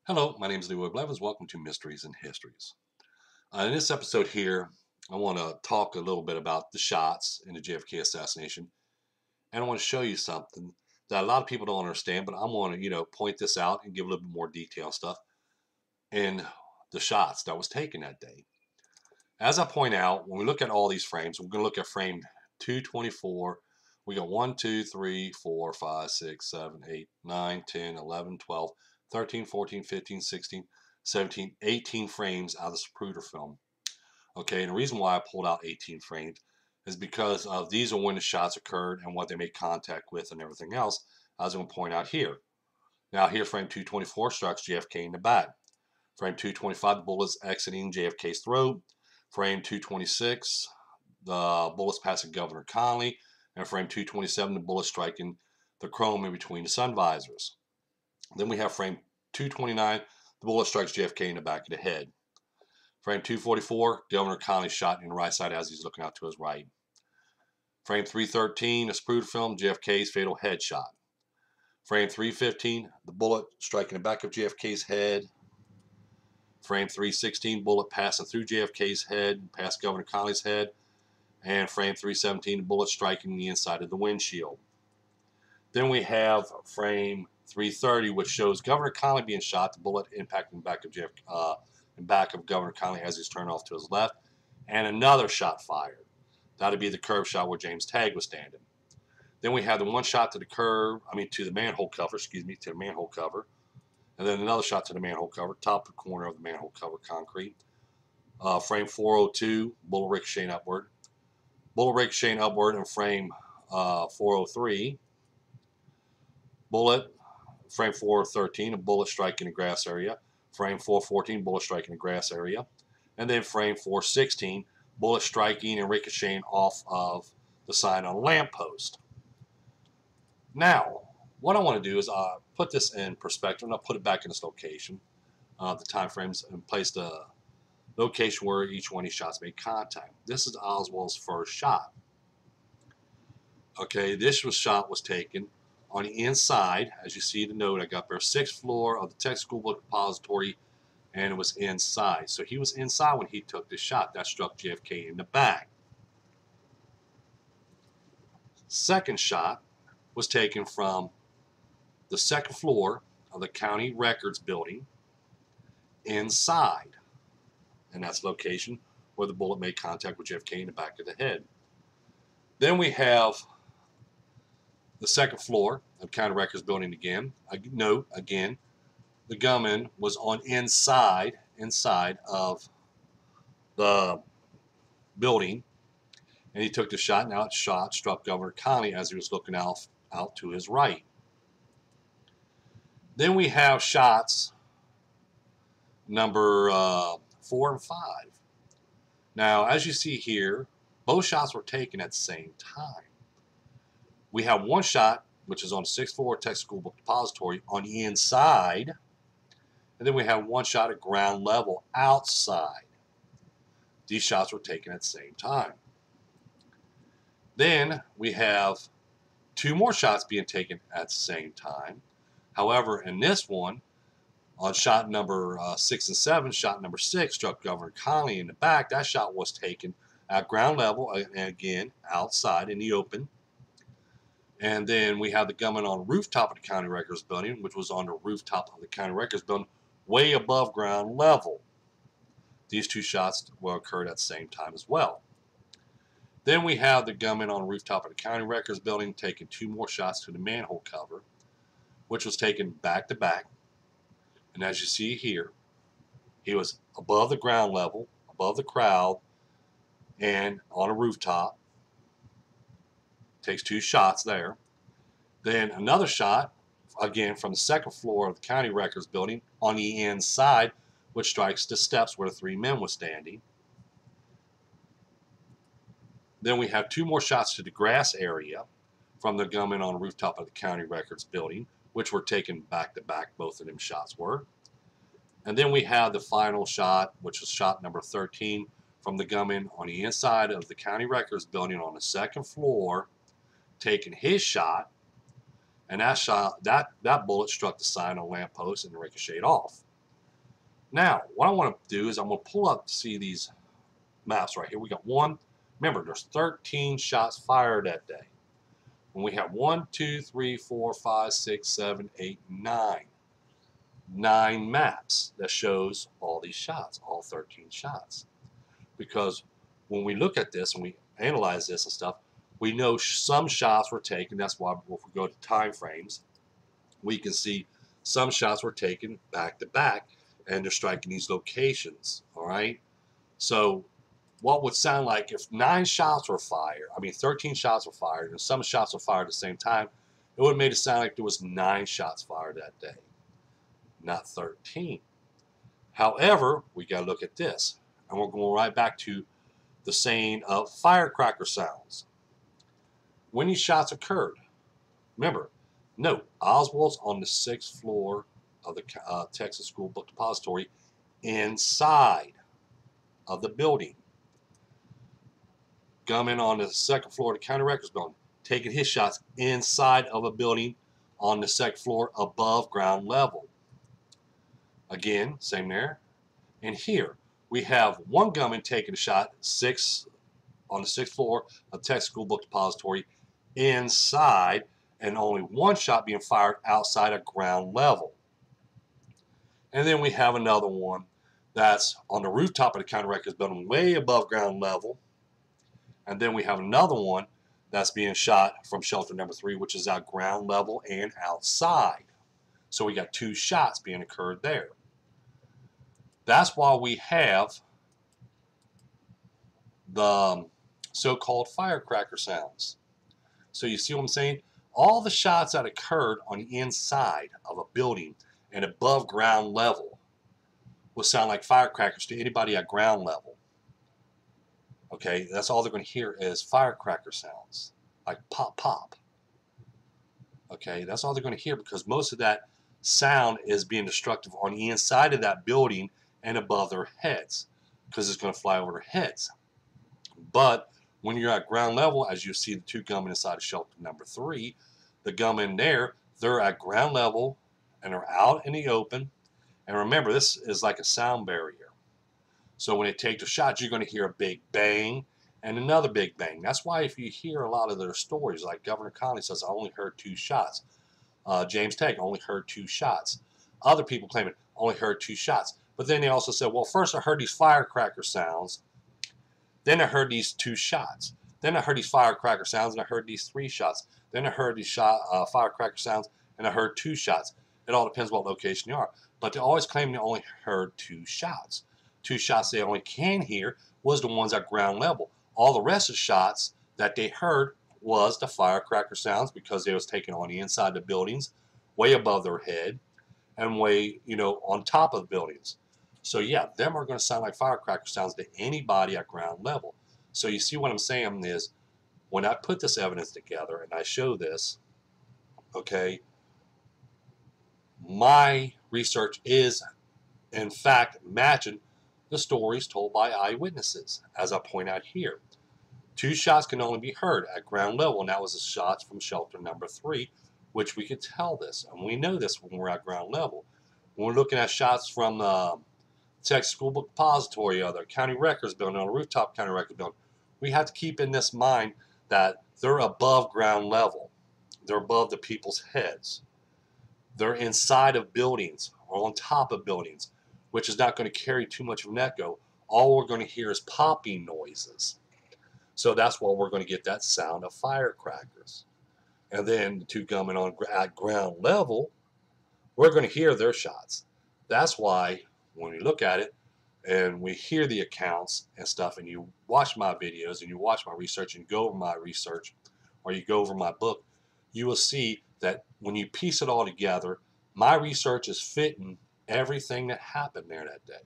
Hello, my name is Leroy Blevins. Welcome to Mysteries and Histories. In this episode here, I want to talk a little bit about the shots in the JFK assassination, and I want to show you something that a lot of people don't understand, but I want to, point this out and give a little bit more detail and stuff in the shots that was taken that day. As I point out, when we look at all these frames, we're going to look at frame 224. We got 1, 2, 3, 4, 5, 6, 7, 8, 9, 10, 11, 12, 13, 14, 15, 16, 17, 18 frames out of the Zapruder film. Okay, and the reason why I pulled out 18 frames is because of these are when the shots occurred and what they made contact with and everything else. I was going to point out here. Now, here, frame 224 strikes JFK in the back. Frame 225, the bullets exiting JFK's throat. Frame 226, the bullets passing Governor Connally. And frame 227, the bullet striking the chrome in between the sun visors. Then we have frame 229, the bullet strikes JFK in the back of the head. Frame 244, Governor Connally shot in the right side as he's looking out to his right. Frame 313, a Zapruder film, JFK's fatal headshot. Frame 315, the bullet striking the back of JFK's head. Frame 316, bullet passing through JFK's head, past Governor Connally's head. And frame 317, the bullet striking the inside of the windshield. Then we have frame 330, which shows Governor Connally being shot, the bullet impacting the back of back of Governor Connally as he's turned off to his left, and another shot fired. That'd be the curve shot where James Tagg was standing. Then we have the one shot to the manhole cover, and then another shot to the manhole cover, top corner of the manhole cover concrete. Frame 402, bullet ricocheting upward. Bullet ricocheting upward in frame 403. Frame 413, a bullet striking the grass area. Frame 414, bullet striking the grass area. And then frame 416, bullet striking and ricocheting off of the sign on a lamppost. Now, what I want to do is put this in perspective, and I'll put it back in its location, the time frames, and place the location where each one of these shots made contact. This is Oswald's first shot. Okay, this shot was taken on the inside, as you see the note I got there, 6th floor of the Texas School Book Depository, and it was inside. So he was inside when he took the shot. That struck JFK in the back. Second shot was taken from the 2nd floor of the county records building inside, and that's the location where the bullet made contact with JFK in the back of the head. Then we have the 2nd floor of county records building again. Note again, the gunman was on inside of the building, and he took the shot. Now, struck Governor Connally as he was looking out to his right. Then we have shots number 4 and 5. Now, as you see here, both shots were taken at the same time. We have one shot, which is on the 6th floor Texas School Book Depository on the inside, and then we have one shot at ground level outside. These shots were taken at the same time. Then we have 2 more shots being taken at the same time. However, in this one, on shot number 6 and 7, shot number 6 struck Governor Connally in the back. That shot was taken at ground level, and again, outside in the open. And then we have the gunman on the rooftop of the county records building, which was on the rooftop of the county records building, way above ground level. These 2 shots occurred at the same time as well. Then we have the gunman on the rooftop of the county records building taking 2 more shots to the manhole cover, which was taken back to back. And as you see here, he was above the ground level, above the crowd, and on a rooftop. Takes 2 shots there. Then another shot, again from the 2nd floor of the county records building on the inside, which strikes the steps where the 3 men were standing. Then we have 2 more shots to the grass area from the gunman on the rooftop of the county records building, which were taken back to back, both of them shots were. And then we have the final shot, which was shot number 13, from the gunman on the inside of the county records building on the 2nd floor, taking his shot, and that bullet struck the sign on a lamppost and ricocheted off. Now, what I want to do is I'm going to pull up to see these maps right here. We got one. Remember, there's 13 shots fired that day. And we have 1, 2, 3, 4, 5, 6, 7, 8, 9. 9 maps that shows all these shots, all 13 shots. Because when we look at this and we analyze this and stuff, we know some shots were taken. That's why if we go to time frames, we can see some shots were taken back to back and they're striking these locations. All right. So what would sound like if 9 shots were fired, 13 shots were fired, and some shots were fired at the same time, it would have made it sound like there was 9 shots fired that day, not 13. However, we got to look at this, and we're going right back to the saying of firecracker sounds. When these shots occurred, remember, note, Oswald's on the 6th floor of the Texas School Book Depository inside of the building. Gunman on the 2nd floor of the County Records building, taking his shots inside of a building on the 2nd floor above ground level. Again, same there. And here, we have one gunman taking a shot on the 6th floor of Texas School Book Depository inside, and only one shot being fired outside of ground level. And then we have another one that's on the rooftop of the County Records building way above ground level. And then we have another one that's being shot from shelter number 3, which is at ground level and outside. So we got 2 shots being occurred there. That's why we have the so-called firecracker sounds. So you see what I'm saying? All the shots that occurred on the inside of a building and above ground level will sound like firecrackers to anybody at ground level. Okay, that's all they're going to hear is firecracker sounds, like pop, pop. Okay, that's all they're going to hear, because most of that sound is being destructive on the inside of that building and above their heads, because it's going to fly over their heads. But when you're at ground level, as you see the 2 gunmen inside of shelter number 3, the gunmen there, they're at ground level and they're out in the open. And remember, this is like a sound barrier. So when they take the shots, you're going to hear a big bang and another big bang. That's why if you hear a lot of their stories, like Governor Connolly says, I only heard 2 shots. James Tague only heard 2 shots. Other people claiming only heard 2 shots. But then they also said, well, first I heard these firecracker sounds. Then I heard these 2 shots. Then I heard these firecracker sounds and I heard these 3 shots. Then I heard these firecracker sounds and I heard 2 shots. It all depends what location you are. But they always claim they only heard 2 shots. 2 shots they only can hear was the ones at ground level. All the rest of the shots that they heard was the firecracker sounds, because they was taken on the inside of the buildings, way above their head, and way, on top of the buildings. So yeah, them are going to sound like firecracker sounds to anybody at ground level. So you see what I'm saying is, when I put this evidence together and I show this, okay, my research is in fact matching the stories told by eyewitnesses, as I point out here. 2 shots can only be heard at ground level, and that was the shots from shelter number 3, which we could tell this, and we know this when we're at ground level. When we're looking at shots from the Texas School Book Depository, or the County Records building, on the rooftop County Records building, we have to keep in this mind that they're above ground level. They're above the people's heads. They're inside of buildings or on top of buildings, which is not going to carry too much of an echo. All we're going to hear is popping noises. So that's why we're going to get that sound of firecrackers. And then the 2 gunmen at ground level, we're going to hear their shots. That's why when we look at it and we hear the accounts and stuff, and you watch my videos and you watch my research and go over my research, or you go over my book, you will see that when you piece it all together, my research is fitting everything that happened there that day.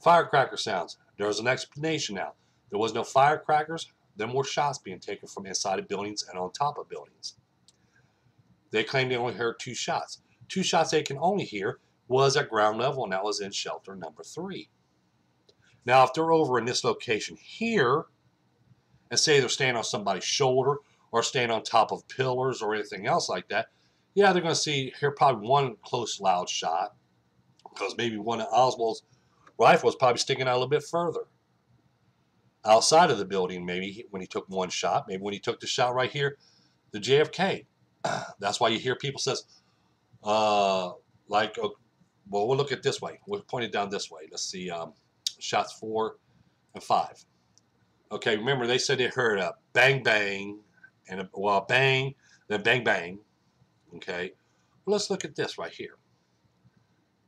Firecracker sounds. There's an explanation now. There was no firecrackers. There were shots being taken from inside of buildings and on top of buildings. They claim they only heard 2 shots. 2 shots they can only hear was at ground level, and that was in shelter number 3. Now, if they're over in this location here, and say they're standing on somebody's shoulder or standing on top of pillars or anything else like that, yeah, they're going to hear probably 1 close, loud shot, because maybe one of Oswald's rifles probably sticking out a little bit further outside of the building. Maybe when he took one shot, maybe when he took the shot right here, the JFK. That's why you hear people says, like, well, we'll look at this way. We'll point it down this way. Let's see, shots 4 and 5. Okay, remember they said they heard a bang bang and a bang, then bang bang. Okay, well, let's look at this right here.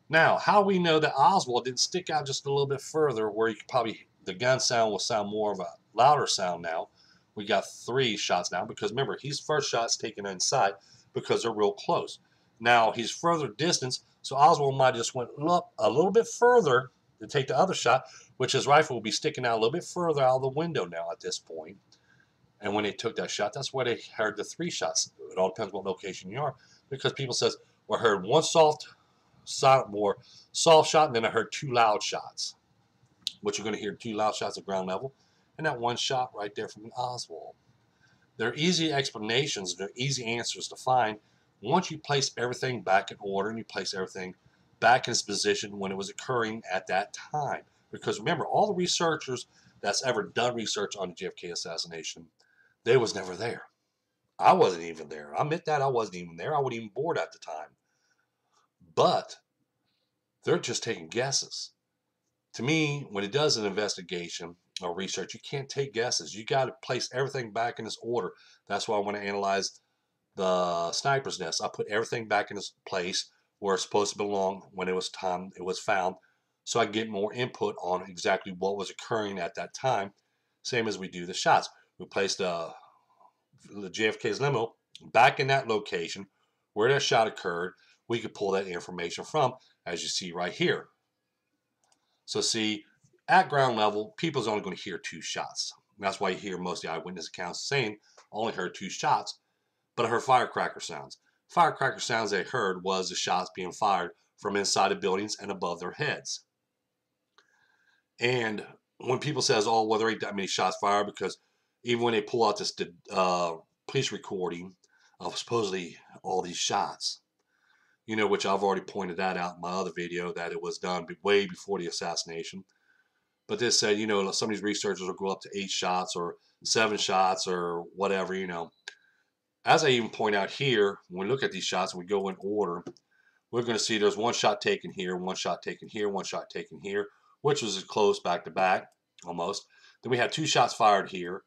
Now, how we know that Oswald didn't stick out just a little bit further, where you could probably the gun sound will sound more of a louder sound now. We got 3 shots now because remember his first shot's taken inside because they're real close. Now he's further distance, so Oswald might have just went up a little bit further to take the other shot, which his rifle will be sticking out a little bit further out of the window now at this point. And when they took that shot, that's where they heard the 3 shots. It all depends what location you are, because people says, well, I heard one more soft shot, and then I heard 2 loud shots. But you're going to hear 2 loud shots at ground level, and that 1 shot right there from Oswald. They're easy explanations, they're easy answers to find once you place everything back in order and you place everything back in its position when it was occurring at that time. Because remember, all the researchers that's ever done research on the JFK assassination, they was never there. I wasn't even there. I admit that I wasn't even there. I wasn't even bored at the time. But they're just taking guesses. To me, when it does an investigation or research, you can't take guesses. You got to place everything back in its order. That's why when I analyze the sniper's nest, I put everything back in its place where it's supposed to belong when it was time it was found, so I get more input on exactly what was occurring at that time. Same as we do the shots. We place the JFK's limo back in that location where that shot occurred. We could pull that information from, as you see right here. So see, at ground level, people's only going to hear 2 shots. And that's why you hear most of the eyewitness accounts saying, I only heard 2 shots, but I heard firecracker sounds. Firecracker sounds they heard was the shots being fired from inside of buildings and above their heads. And when people says, oh, well, there ain't that many shots fired, because even when they pull out this police recording of supposedly all these shots, you know, which I've already pointed that out in my other video, that it was done way before the assassination. But they said, you know, some of these researchers will go up to 8 shots or 7 shots or whatever, you know. As I even point out here, when we look at these shots and we go in order, we're going to see there's 1 shot taken here, 1 shot taken here, 1 shot taken here, which was close back to back almost. Then we had 2 shots fired here,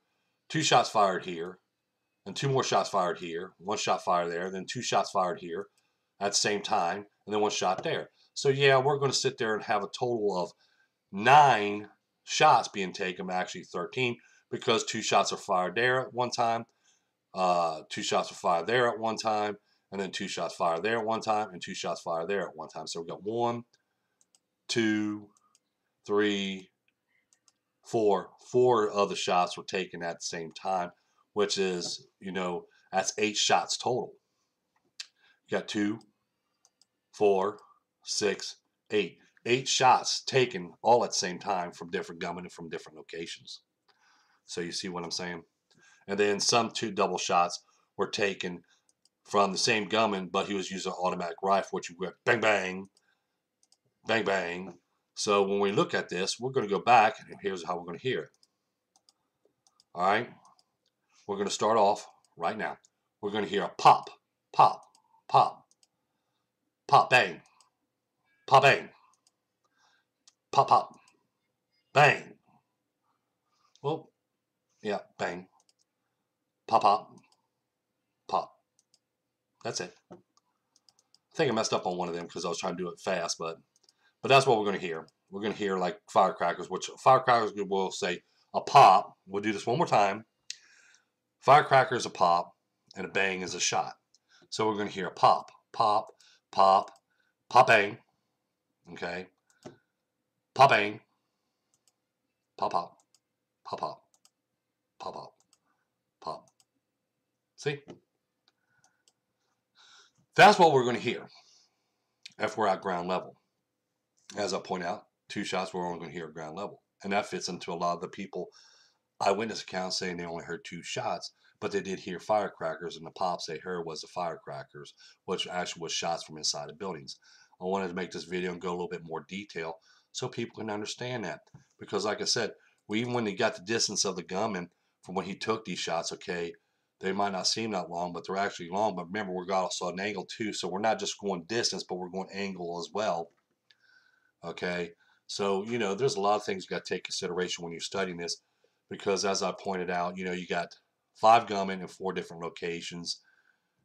2 shots fired here, and 2 more shots fired here, 1 shot fired there, then 2 shots fired here at the same time, and then 1 shot there. So yeah, we're going to sit there and have a total of 9 shots being taken, actually 13, because 2 shots are fired there at one time, 2 shots are fired there at one time, and then 2 shots fired there at one time, and 2 shots fired there at one time. So we got 1, 2, 3, 4. 4 other shots were taken at the same time, which is, you know, that's 8 shots total. You got 2, 4, 6, 8. 8 shots taken all at the same time from different gunmen and from different locations. So you see what I'm saying? And then some 2 double shots were taken from the same gunman, but he was using an automatic rifle, which you went bang, bang, bang, bang. So when we look at this, we're going to go back, and here's how we're going to hear it. All right? We're going to start off right now. We're going to hear a pop, pop, pop, pop, bang, pop, bang, pop, pop, bang. Well, yeah, bang, pop, pop, pop. That's it. I think I messed up on one of them because I was trying to do it fast, but that's what we're going to hear. We're going to hear like firecrackers, which firecrackers will say a pop. We'll do this one more time. Firecracker is a pop, and a bang is a shot. So we're going to hear a pop, pop, pop, pop, bang. Okay, pop, bang, pop, pop, pop, pop, pop, pop, pop. See? That's what we're going to hear if we're at ground level. As I point out, 2 shots we're only going to hear at ground level. And that fits into a lot of the people, eyewitness accounts saying they only heard 2 shots, but they did hear firecrackers, and the pops they heard was the firecrackers, which actually was shots from inside the buildings. I wanted to make this video and go a little bit more detail so people can understand that. Because like I said, even when they got the distance of the gunman from when he took these shots, okay, they might not seem that long, but they're actually long. But remember, we're got also an angle too, so we're not just going distance, but we're going angle as well. Okay, so there's a lot of things you got to take consideration when you're studying this, because as I pointed out, you got 5 gunmen in 4 different locations.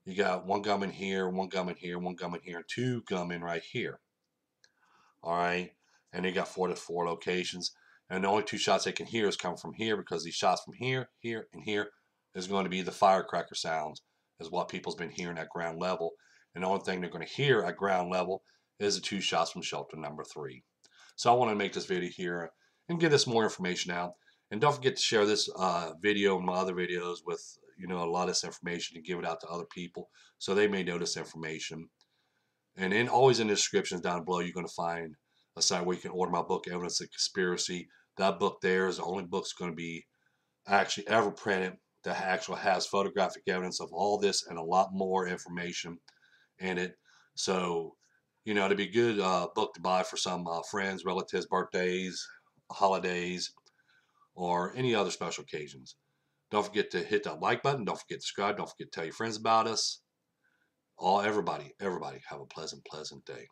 You got 1 gunman here, 1 gunman here, 1 gunman here, and 2 gunmen right here. All right, and they got 4 locations, and the only 2 shots they can hear is coming from here, because these shots from here, here, and here is going to be the firecracker sounds, is what people's been hearing at ground level. And the only thing they're going to hear at ground level is the 2 shots from shelter number 3. So I want to make this video here and get this more information out. And don't forget to share this video and my other videos with a lot of this information, and give it out to other people so they may know this information. And always in the descriptions down below, you're going to find a site where you can order my book, Evidence of Conspiracy. That book there is the only book that's going to be actually ever printed that actually has photographic evidence of all this and a lot more information in it. So, it'd be a good book to buy for some friends, relatives, birthdays, holidays, or any other special occasions. Don't forget to hit that like button. Don't forget to subscribe. Don't forget to tell your friends about us. Everybody have a pleasant day.